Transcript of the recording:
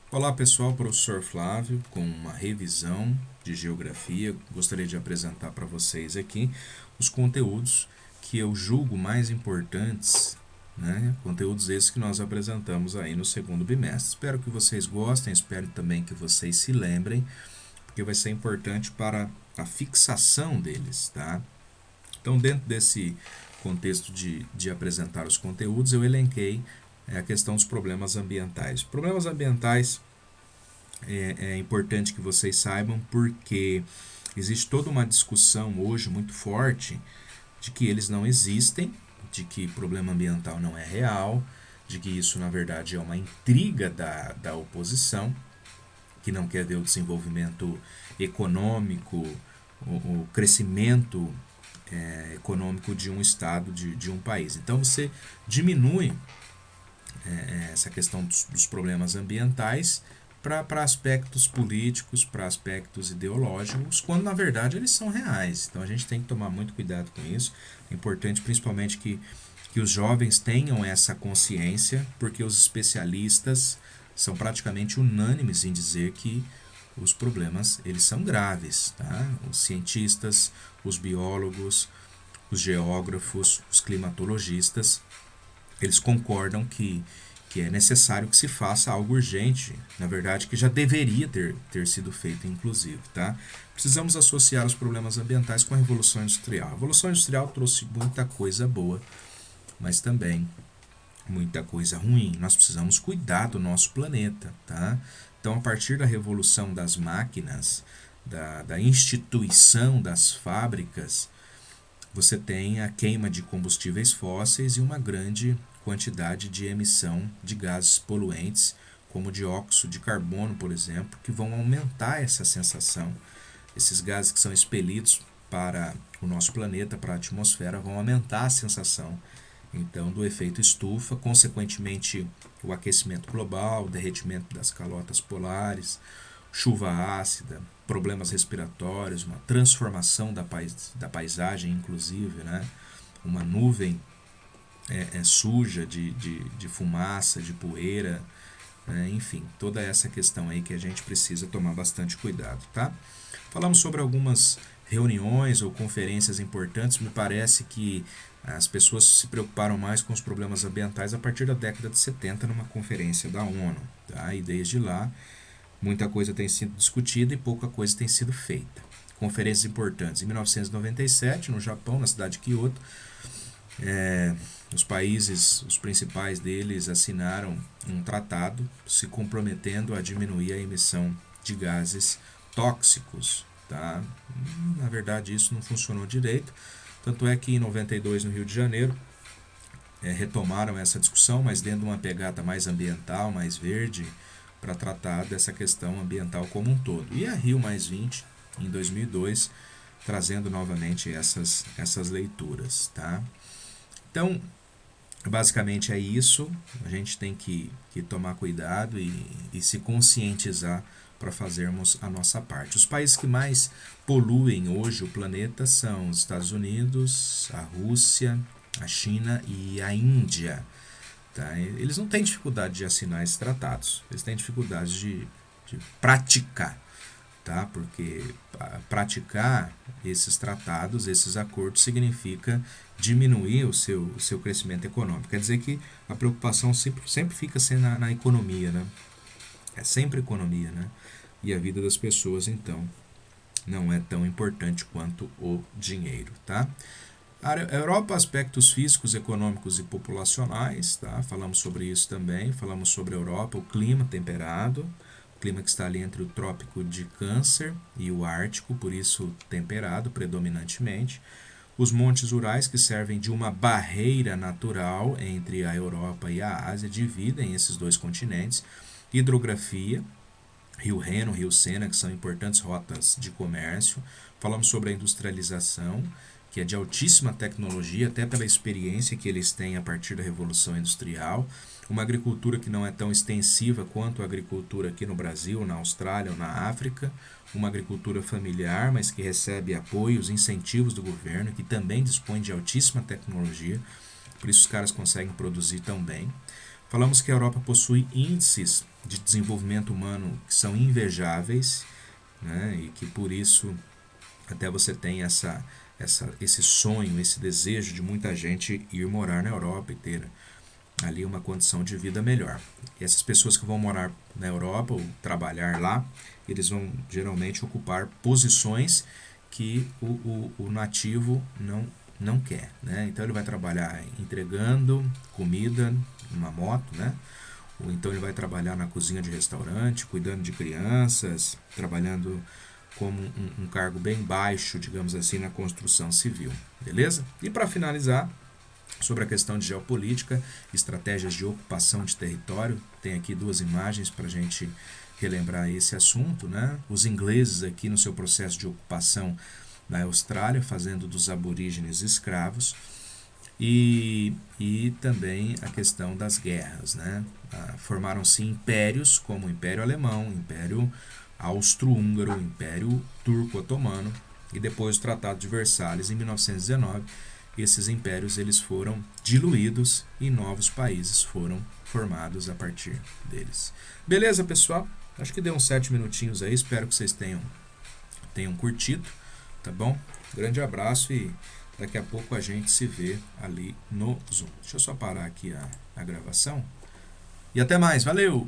Olá pessoal, professor Flávio, com uma revisão de geografia. Gostaria de apresentar para vocês aqui os conteúdos que eu julgo mais importantes, né? Conteúdos esses que nós apresentamos aí no segundo bimestre. Espero que vocês gostem, espero também que vocês se lembrem, porque vai ser importante para a fixação deles, tá? Então, dentro desse contexto de apresentar os conteúdos, eu elenquei a questão dos problemas ambientais. Problemas ambientais é importante que vocês saibam porque existe toda uma discussão hoje muito forte de que eles não existem, de que problema ambiental não é real, de que isso na verdade é uma intriga da oposição, que não quer ver o desenvolvimento econômico, o crescimento econômico de um estado, de um país. Então você diminui essa questão dos problemas ambientais para aspectos políticos, para aspectos ideológicos, quando na verdade eles são reais. Então a gente tem que tomar muito cuidado com isso. É importante principalmente que os jovens tenham essa consciência, porque os especialistas são praticamente unânimes em dizer que os problemas eles são graves, tá? Os cientistas, os biólogos, os geógrafos, os climatologistas, eles concordam que é necessário que se faça algo urgente, na verdade que já deveria ter sido feito inclusive, tá? Precisamos associar os problemas ambientais com a Revolução Industrial. A Revolução Industrial trouxe muita coisa boa, mas também muita coisa ruim. Nós precisamos cuidar do nosso planeta, tá? Então, a partir da revolução das máquinas, da instituição das fábricas, você tem a queima de combustíveis fósseis e uma grande quantidade de emissão de gases poluentes, como dióxido de carbono, por exemplo, que vão aumentar essa sensação. Esses gases que são expelidos para o nosso planeta, para a atmosfera, vão aumentar a sensação então do efeito estufa, consequentemente o aquecimento global, o derretimento das calotas polares, chuva ácida, problemas respiratórios, uma transformação da paisagem, inclusive, né? Uma nuvem suja de fumaça, de poeira, né? Enfim, toda essa questão aí que a gente precisa tomar bastante cuidado, tá? Falamos sobre algumas reuniões ou conferências importantes. Me parece que as pessoas se preocuparam mais com os problemas ambientais a partir da década de 70 numa conferência da ONU, tá? E desde lá muita coisa tem sido discutida e pouca coisa tem sido feita. Conferências importantes. Em 1997, no Japão, na cidade de Kyoto, os países, os principais deles, assinaram um tratado se comprometendo a diminuir a emissão de gases tóxicos. Tá? Na verdade, isso não funcionou direito. Tanto é que em 92, no Rio de Janeiro, retomaram essa discussão, mas dentro de uma pegada mais ambiental, mais verde, para tratar dessa questão ambiental como um todo. E a Rio em 2002, trazendo novamente essas leituras. Tá? Então, basicamente é isso. A gente tem que tomar cuidado e se conscientizar para fazermos a nossa parte. Os países que mais poluem hoje o planeta são os Estados Unidos, a Rússia, a China e a Índia. Tá? Eles não têm dificuldade de assinar esses tratados, eles têm dificuldade de praticar, tá? Porque praticar esses tratados, esses acordos, significa diminuir o seu crescimento econômico. Quer dizer que a preocupação sempre fica sendo na economia, né? É sempre economia, né? E a vida das pessoas, então, não é tão importante quanto o dinheiro, tá? A Europa, aspectos físicos, econômicos e populacionais, tá? Falamos sobre isso também. Falamos sobre a Europa, o clima temperado, o clima que está ali entre o trópico de Câncer e o Ártico, por isso temperado predominantemente. Os montes Urais, que servem de uma barreira natural entre a Europa e a Ásia, dividem esses dois continentes. Hidrografia, Rio Reno, Rio Sena, que são importantes rotas de comércio. Falamos sobre a industrialização, que é de altíssima tecnologia, até pela experiência que eles têm a partir da Revolução Industrial. Uma agricultura que não é tão extensiva quanto a agricultura aqui no Brasil, na Austrália ou na África. Uma agricultura familiar, mas que recebe apoios, incentivos do governo, que também dispõe de altíssima tecnologia. Por isso os caras conseguem produzir tão bem. Falamos que a Europa possui índices de desenvolvimento humano que são invejáveis, né? E que por isso até você tem esse sonho, esse desejo de muita gente ir morar na Europa e ter ali uma condição de vida melhor. E essas pessoas que vão morar na Europa ou trabalhar lá, eles vão geralmente ocupar posições que o nativo não quer, né? Então ele vai trabalhar entregando comida numa moto, né? Ou então ele vai trabalhar na cozinha de restaurante, cuidando de crianças, trabalhando como um cargo bem baixo, digamos assim, na construção civil, beleza? E para finalizar, sobre a questão de geopolítica, estratégias de ocupação de território, tem aqui duas imagens para a gente relembrar esse assunto, né? Os ingleses aqui no seu processo de ocupação na Austrália, fazendo dos aborígenes escravos, e também a questão das guerras, né? Formaram-se impérios como o Império Alemão, o Império Austro-Húngaro, o Império Turco-Otomano e depois o Tratado de Versalhes em 1919. Esses impérios eles foram diluídos e novos países foram formados a partir deles. Beleza, pessoal? Acho que deu uns 7 minutinhos aí, espero que vocês tenham curtido, tá bom? Grande abraço e daqui a pouco a gente se vê ali no Zoom. Deixa eu só parar aqui a gravação. E até mais, valeu!